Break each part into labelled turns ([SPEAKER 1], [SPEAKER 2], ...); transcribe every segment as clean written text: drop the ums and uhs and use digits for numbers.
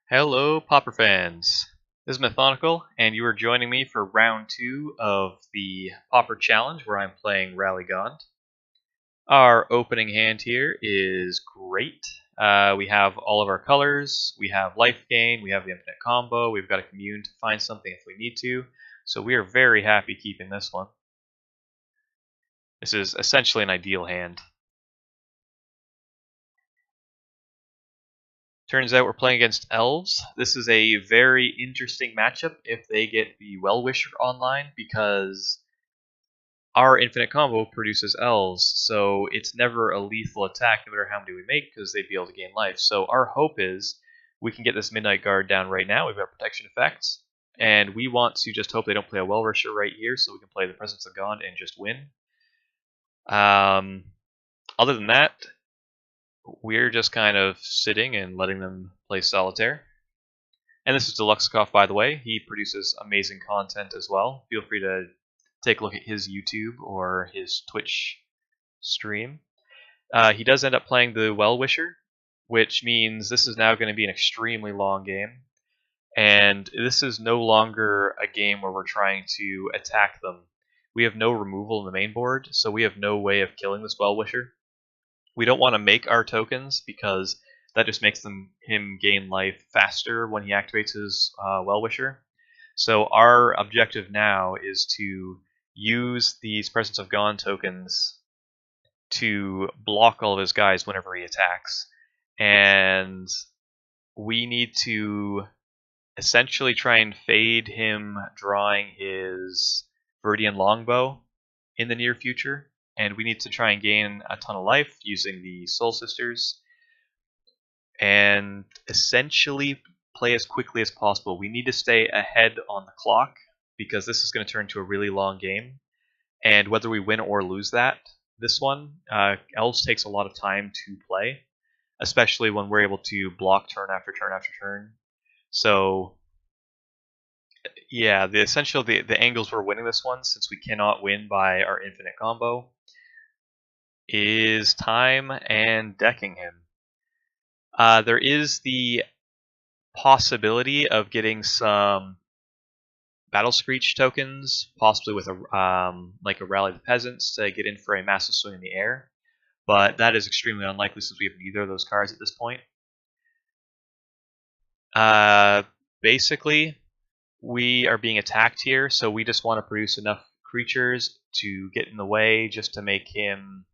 [SPEAKER 1] Hello, Pauper fans. This is Mathonical, and you are joining me for round 2 of the Pauper Challenge, where I'm playing Rally Gaunt. Our opening hand here is great. We have all of our colors, we have life gain, we have the infinite combo, we've got a commune to find something if we need to, so we are very happy keeping this one. This is essentially an ideal hand. Turns out we're playing against Elves. This is a very interesting matchup if they get the Well-Wisher online, because our infinite combo produces Elves, so it's never a lethal attack no matter how many we make, because they'd be able to gain life. So our hope is we can get this Midnight Guard down right now. We've got protection effects, and we want to just hope they don't play a Well-Wisher right here, so we can play the Presence of God and just win. Other than that, we're just kind of sitting and letting them play solitaire. And this is deluxeicoff, by the way. He produces amazing content as well. Feel free to take a look at his YouTube or his Twitch stream. He does end up playing the Well-Wisher, which means this is now going to be an extremely long game. And this is no longer a game where we're trying to attack them. We have no removal in the main board, so we have no way of killing this Well-Wisher. We don't want to make our tokens because that just makes him gain life faster when he activates his Well-Wisher. So our objective now is to use these Presence of God tokens to block all of his guys whenever he attacks. And we need to essentially try and fade him drawing his Viridian Longbow in the near future. And we need to try and gain a ton of life using the Soul Sisters, and essentially play as quickly as possible. We need to stay ahead on the clock, because this is going to turn into a really long game. And whether we win or lose this one, Elves takes a lot of time to play, especially when we're able to block turn after turn after turn. So yeah, the angles we're winning this one, since we cannot win by our infinite combo, is time and decking him. There is the possibility of getting some Battle Screech tokens, possibly with like a Rally the Peasants to get in for a massive swing in the air, but that is extremely unlikely since we have neither of those cards at this point. Basically, we are being attacked here, so we just want to produce enough creatures to get in the way, just to make him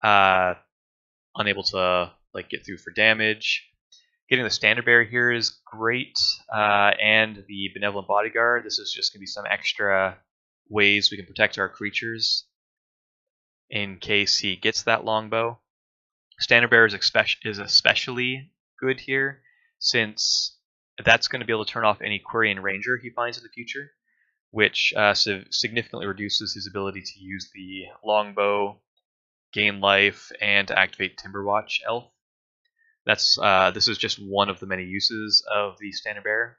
[SPEAKER 1] unable to get through for damage. Getting the Standard Bearer here is great, and the Benevolent Bodyguard. This is just going to be some extra ways we can protect our creatures in case he gets that longbow. Standard Bearer is especially good here, since that's going to be able to turn off any Quirion Ranger he finds in the future, which significantly reduces his ability to use the longbow, gain life, and to activate Timberwatch Elf. This is just one of the many uses of the Standard Bearer.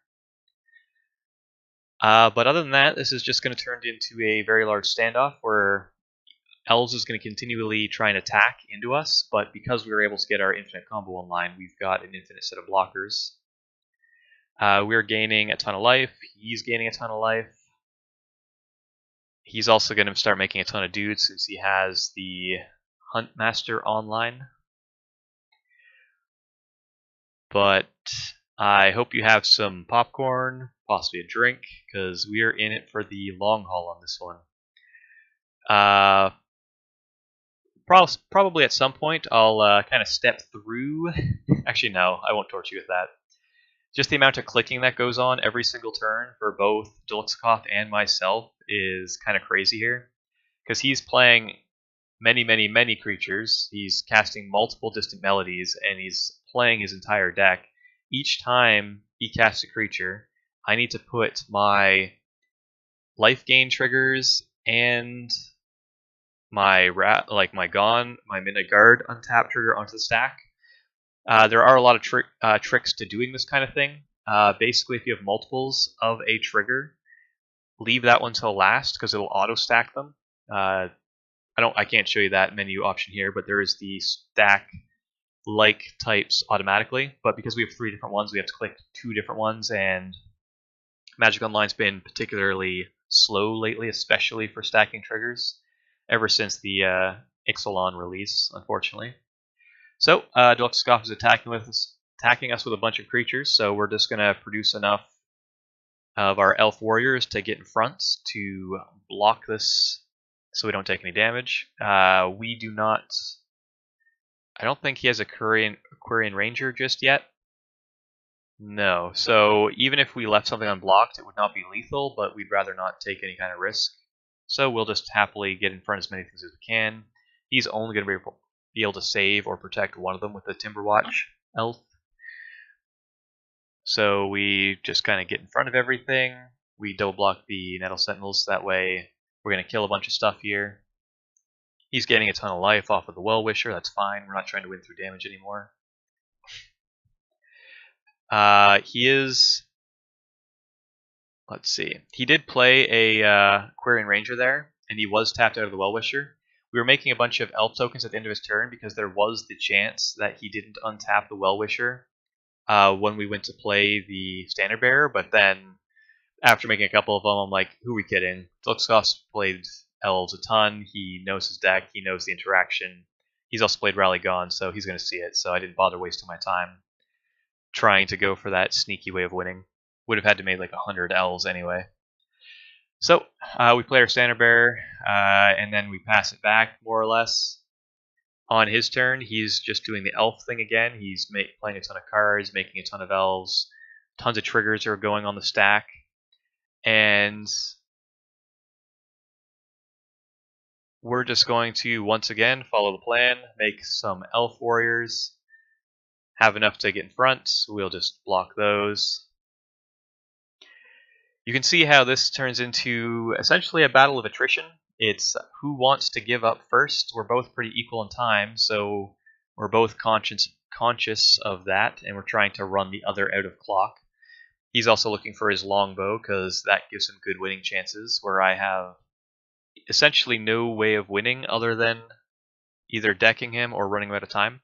[SPEAKER 1] But other than that, this is just going to turn into a very large standoff where Elves is going to continually try and attack into us, but because we were able to get our infinite combo online, we've got an infinite set of blockers. We're gaining a ton of life. He's gaining a ton of life. He's also going to start making a ton of dudes since he has the Huntmaster online. But I hope you have some popcorn, possibly a drink, because we are in it for the long haul on this one. Probably at some point I'll kind of step through. Actually, no, I won't torture you with that. Just the amount of clicking that goes on every single turn for both deluxeicoff and myself is kind of crazy here, because he's playing many creatures. He's casting multiple distant melodies, and he's playing his entire deck. Each time he casts a creature, I need to put my life gain triggers and my Midnight Guard untap trigger onto the stack. There are a lot of tricks to doing this kind of thing. Basically, if you have multiples of a trigger, leave that one till last because it'll auto stack them. I can't show you that menu option here, but there is the stack like types automatically, but because we have 3 different ones, we have to click 2 different ones, and Magic Online's been particularly slow lately, especially for stacking triggers, ever since the Ixalan release, unfortunately. So, deluxeicoff is attacking us with a bunch of creatures, so we're just going to produce enough of our elf warriors to get in front to block this so we don't take any damage. We do not... I don't think he has a Aquarian Ranger just yet. No, so even if we left something unblocked, it would not be lethal, but we'd rather not take any kind of risk. So we'll just happily get in front of as many things as we can. He's only going to be able to save or protect one of them with the Timberwatch elf. So we just kind of get in front of everything. We double block the Nettle Sentinels, that way we're going to kill a bunch of stuff here. He's getting a ton of life off of the Well-Wisher, that's fine, we're not trying to win through damage anymore. He is... Let's see. He did play a Aquarian Ranger there, and he was tapped out of the Well-Wisher. We were making a bunch of elf tokens at the end of his turn because there was the chance that he didn't untap the Well-Wisher when we went to play the Standard Bearer, but then after making a couple of them, I'm like, who are we kidding? deluxeicoff's played Elves a ton, he knows his deck, he knows the interaction. He's also played Rally Gone, so he's going to see it, so I didn't bother wasting my time trying to go for that sneaky way of winning. Would have had to make like 100 Elves anyway. So, we play our Standard Bearer, and then we pass it back, more or less. On his turn, he's just doing the Elf thing again. He's playing a ton of cards, making a ton of Elves. Tons of triggers are going on the stack. And we're just going to, once again, follow the plan, make some Elf Warriors, have enough to get in front. We'll just block those. You can see how this turns into essentially a battle of attrition. It's who wants to give up first. We're both pretty equal in time, so we're both conscious of that, and we're trying to run the other out of clock. He's also looking for his longbow, because that gives him good winning chances, where I have essentially no way of winning other than either decking him or running him out of time.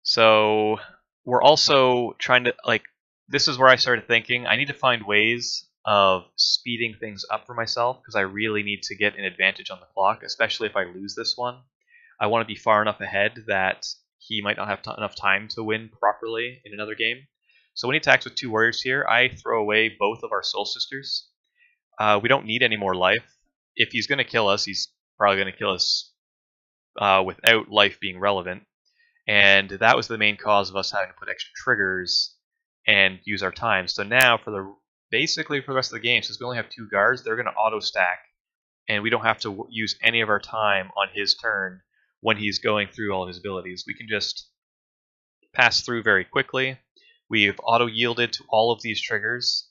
[SPEAKER 1] So we're also trying to, like, this is where I started thinking, I need to find ways of speeding things up for myself, because I really need to get an advantage on the clock, especially if I lose this one. I want to be far enough ahead that he might not have enough time to win properly in another game. So when he attacks with 2 warriors here, I throw away both of our Soul Sisters. We don't need any more life. If he's going to kill us, he's probably going to kill us without life being relevant. And that was the main cause of us having to put extra triggers and use our time. So now, basically for the rest of the game, since we only have 2 guards, they're going to auto stack, and we don't have to use any of our time on his turn when he's going through all of his abilities. We can just pass through very quickly. We've auto yielded to all of these triggers,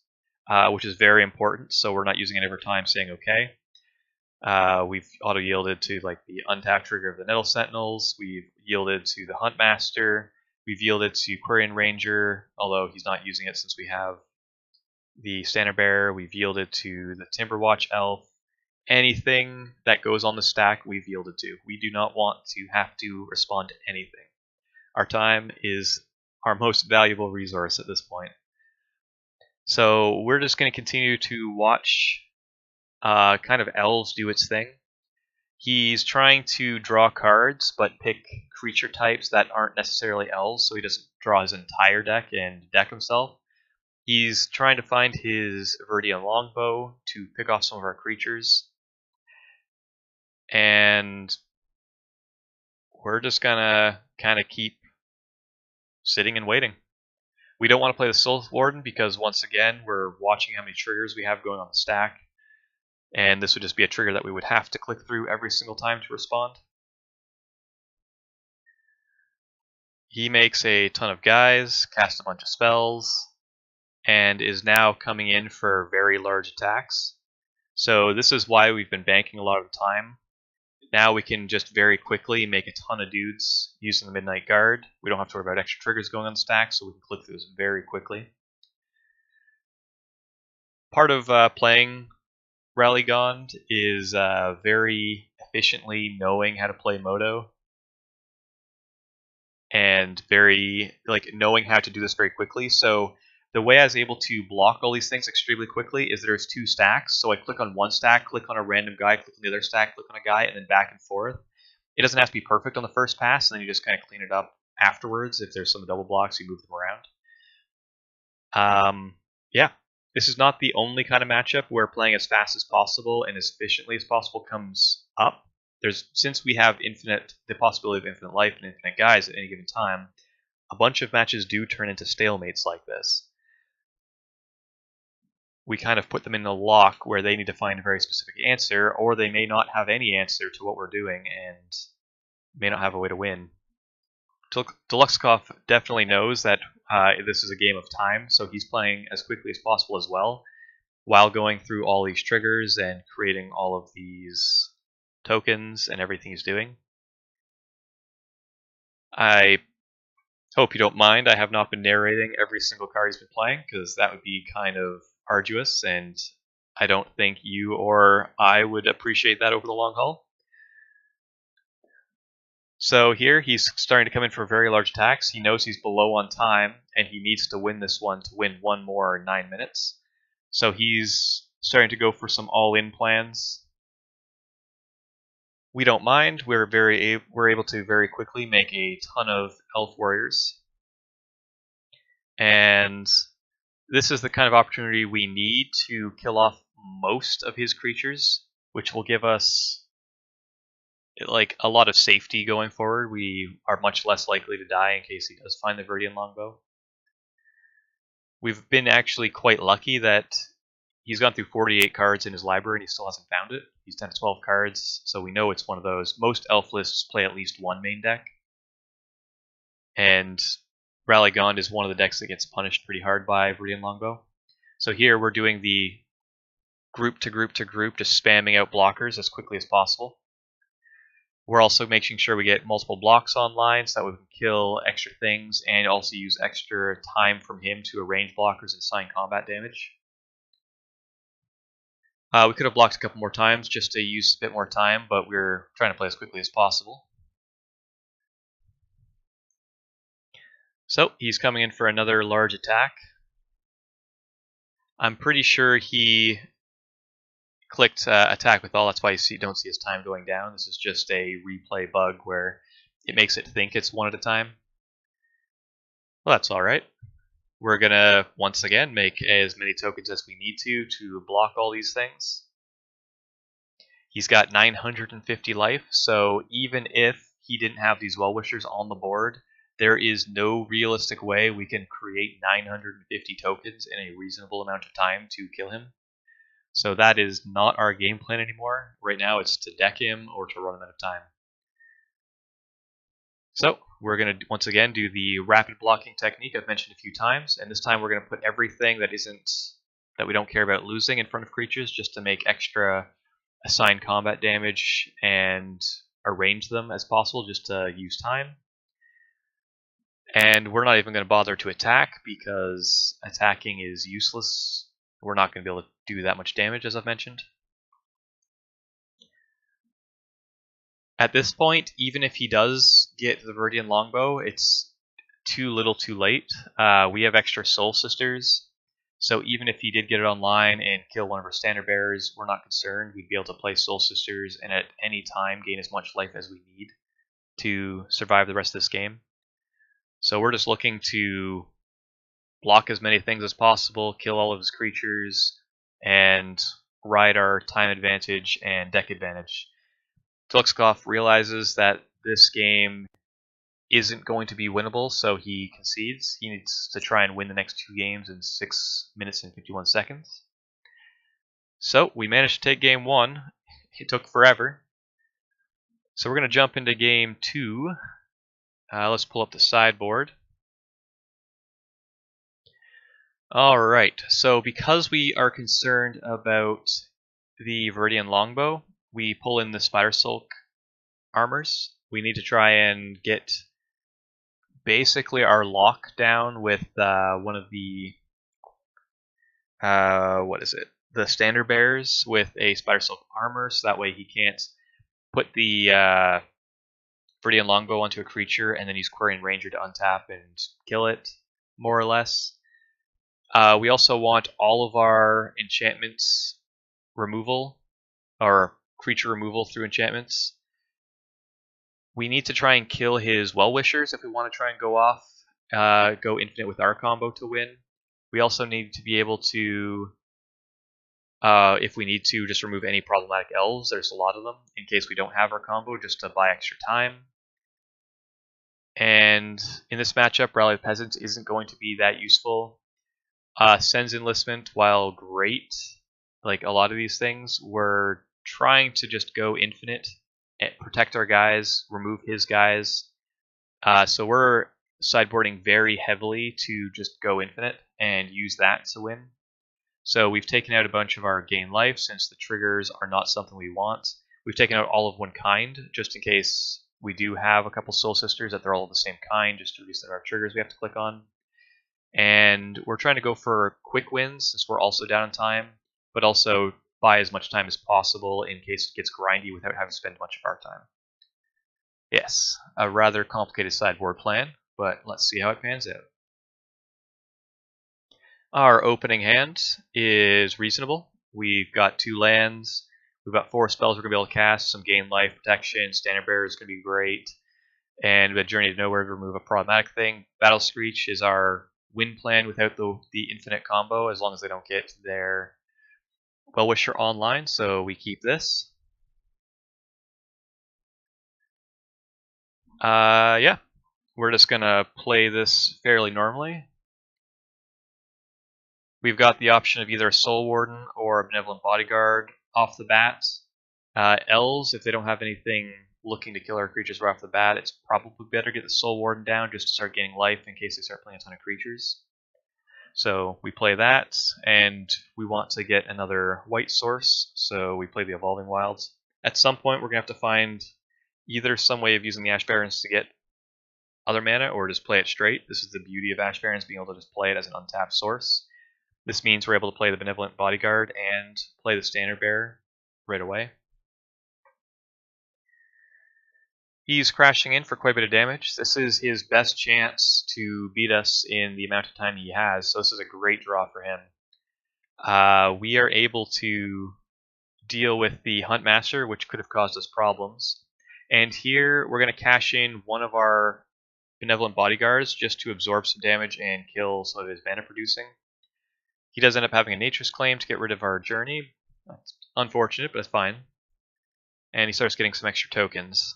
[SPEAKER 1] which is very important, so we're not using any of our time saying okay. We've auto yielded to like the untap trigger of the Nettle Sentinels. We've yielded to the Huntmaster. We've yielded to Aquarian Ranger, although he's not using it since we have the Standard Bearer. We've yielded to the Timberwatch Elf. Anything that goes on the stack, we've yielded to. We do not want to have to respond to anything. Our time is our most valuable resource at this point. So we're just going to continue to watch kind of Elves do its thing. He's trying to draw cards, but pick creature types that aren't necessarily Elves, so he doesn't draw his entire deck and deck himself. He's trying to find his Viridian Longbow to pick off some of our creatures. And we're just gonna kind of keep sitting and waiting. We don't want to play the Soul Warden because, once again, we're watching how many triggers we have going on the stack. And this would just be a trigger that we would have to click through every single time to respond. He makes a ton of guys, casts a bunch of spells, and is now coming in for very large attacks. So this is why we've been banking a lot of the time. Now we can just very quickly make a ton of dudes using the Midnight Guard. We don't have to worry about extra triggers going on the stack, so we can click through this very quickly. Part of playing Ralligond is very efficiently knowing how to play Moto, and very knowing how to do this very quickly. So the way I was able to block all these things extremely quickly is there's 2 stacks. So I click on one stack, click on a random guy, click on the other stack, click on a guy, and then back and forth. It doesn't have to be perfect on the first pass, and then you just kind of clean it up afterwards. If there's some double blocks, you move them around. Yeah, this is not the only kind of matchup where playing as fast as possible and as efficiently as possible comes up. Since we have the possibility of infinite life and infinite guys at any given time, a bunch of matches do turn into stalemates like this. We kind of put them in a lock where they need to find a very specific answer, or they may not have any answer to what we're doing and may not have a way to win. Deluxeicoff definitely knows that this is a game of time, so he's playing as quickly as possible as well, while going through all these triggers and creating all of these tokens and everything he's doing. I hope you don't mind. I have not been narrating every single card he's been playing, because that would be kind of arduous, and I don't think you or I would appreciate that over the long haul. So here he's starting to come in for very large attacks. He knows he's below on time, and he needs to win this one to win one more 9 minutes. So he's starting to go for some all-in plans. We don't mind. We're able to very quickly make a ton of elf warriors, and this is the kind of opportunity we need to kill off most of his creatures, which will give us a lot of safety going forward. We are much less likely to die in case he does find the Viridian Longbow. We've been actually quite lucky that he's gone through 48 cards in his library and he still hasn't found it. He's 10 to 12 cards, so we know it's one of those. Most elf lists play at least one main deck, and Ralligond is one of the decks that gets punished pretty hard by Viridian Longbow. So here we're doing the group to group to group, just spamming out blockers as quickly as possible. We're also making sure we get multiple blocks online so that we can kill extra things and also use extra time from him to arrange blockers and assign combat damage. We could have blocked a couple more times just to use a bit more time, but we're trying to play as quickly as possible. So he's coming in for another large attack. I'm pretty sure he clicked attack with all. That's why you don't see his time going down. This is just a replay bug where it makes it think it's one at a time. Well, that's alright. We're going to, once again, make as many tokens as we need to block all these things. He's got 950 life, so even if he didn't have these well-wishers on the board, there is no realistic way we can create 950 tokens in a reasonable amount of time to kill him. So that is not our game plan anymore. Right now it's to deck him or to run him out of time. So we're going to once again do the rapid blocking technique I've mentioned a few times, and this time we're going to put everything that we don't care about losing in front of creatures just to make extra assigned combat damage and arrange them as possible just to use time. And we're not even going to bother to attack because attacking is useless. We're not going to be able to do that much damage, as I've mentioned. At this point, even if he does get the Viridian Longbow, it's too little too late. We have extra Soul Sisters, so even if he did get it online and kill one of our standard bearers, we're not concerned. We'd be able to play Soul Sisters and at any time gain as much life as we need to survive the rest of this game. So we're just looking to block as many things as possible, kill all of his creatures, and ride our time advantage and deck advantage. Deluxeicoff realizes that this game isn't going to be winnable, so he concedes. He needs to try and win the next 2 games in 6 minutes and 51 seconds. So we managed to take game 1. It took forever. So we're going to jump into game 2. Let's pull up the sideboard. Alright, so because we are concerned about the Viridian Longbow, we pull in the Spider Silk armors. We need to try and get basically our lock down with one of the the standard bearers with a spider silk armor, so that way he can't put the Viridian longbow onto a creature and then use Quarian Ranger to untap and kill it, more or less. We also want all of our enchantments removal, or creature removal through enchantments. We need to try and kill his Well-Wishers if we want to try and go infinite with our combo to win. We also need to be able to, if we need to, just remove any problematic elves. There's a lot of them, in case we don't have our combo, just to buy extra time. And in this matchup, Rally of Peasants isn't going to be that useful. Sen's Enlistment, while great, like a lot of these things, we're trying to just go infinite, and protect our guys, remove his guys. So we're sideboarding very heavily to just go infinite and use that to win. So we've taken out a bunch of our gain life since the triggers are not something we want. We've taken out all of one kind just in case we do have a couple Soul Sisters that they're all of the same kind, just to reduce the number of triggers we have to click on. And we're trying to go for quick wins since we're also down in time, but also buy as much time as possible in case it gets grindy without having to spend much of our time. Yes, a rather complicated sideboard plan, but let's see how it pans out. Our opening hand is reasonable. We've got 2 lands. We've got 4 spells we're going to be able to cast. Some gain life, protection, standard bearer is going to be great. And we have Journey to Nowhere to remove a problematic thing. Battle Screech is our win plan without the infinite combo, as long as they don't get their Well-Wisher online, so we keep this. Yeah, we're just going to play this fairly normally. We've got the option of either a Soul Warden or a Benevolent Bodyguard off the bat. Elves, if they don't have anything looking to kill our creatures right off the bat, it's probably better to get the Soul Warden down just to start gaining life in case they start playing a ton of creatures. So we play that, and we want to get another white source, so we play the Evolving Wilds. At some point, we're going to have to find either some way of using the Ash Barrens to get other mana, or just play it straight. This is the beauty of Ash Barrens, being able to just play it as an untapped source. This means we're able to play the Benevolent Bodyguard and play the Standard Bearer right away. He's crashing in for quite a bit of damage. This is his best chance to beat us in the amount of time he has, so this is a great draw for him. We are able to deal with the Huntmaster, which could have caused us problems. And here we're going to cash in one of our Benevolent Bodyguards just to absorb some damage and kill some of his mana producing. He does end up having a Nature's Claim to get rid of our Journey. That's unfortunate, but it's fine. And he starts getting some extra tokens.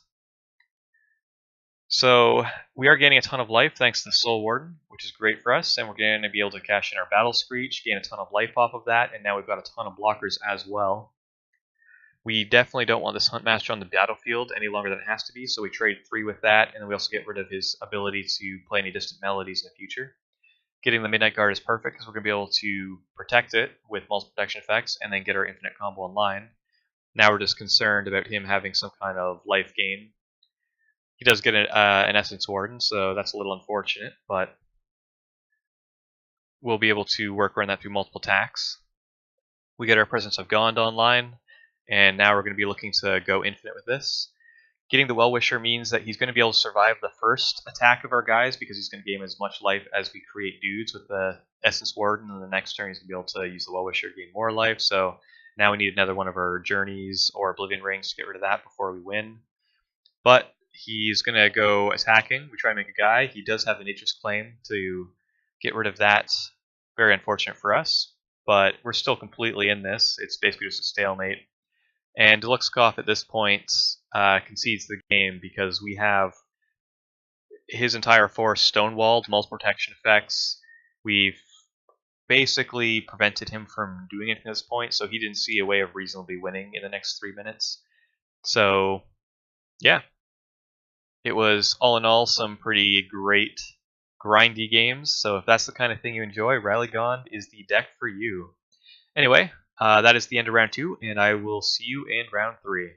[SPEAKER 1] So we are gaining a ton of life thanks to the Soul Warden, which is great for us, and we're going to be able to cash in our Battle Screech, gain a ton of life off of that, and now we've got a ton of blockers as well. We definitely don't want this Huntmaster on the battlefield any longer than it has to be, so we trade 3 with that, and then we also get rid of his ability to play any distant melodies in the future. Getting the Midnight Guard is perfect because we're going to be able to protect it with multiple protection effects and then get our infinite combo online. Now we're just concerned about him having some kind of life gain. He does get an Essence Warden, so that's a little unfortunate, but we'll be able to work around that through multiple attacks. We get our Presence of Gond online, and now we're going to be looking to go infinite with this. Getting the Well-Wisher means that he's going to be able to survive the first attack of our guys because he's going to gain as much life as we create dudes with the Essence Warden, and the next turn he's going to be able to use the Well-Wisher to gain more life, so now we need another one of our Journeys or Oblivion Rings to get rid of that before we win. But he's going to go attacking. We try to make a guy. He does have a Nature's Claim to get rid of that. Very unfortunate for us, but we're still completely in this. It's basically just a stalemate. And deluxeicoff at this point concedes the game because we have his entire force stonewalled, multiple protection effects. We've basically prevented him from doing it at this point, so he didn't see a way of reasonably winning in the next 3 minutes. So, yeah. It was, all in all, some pretty great grindy games, so if that's the kind of thing you enjoy, Rallygon is the deck for you. Anyway, that is the end of round 2, and I will see you in round 3.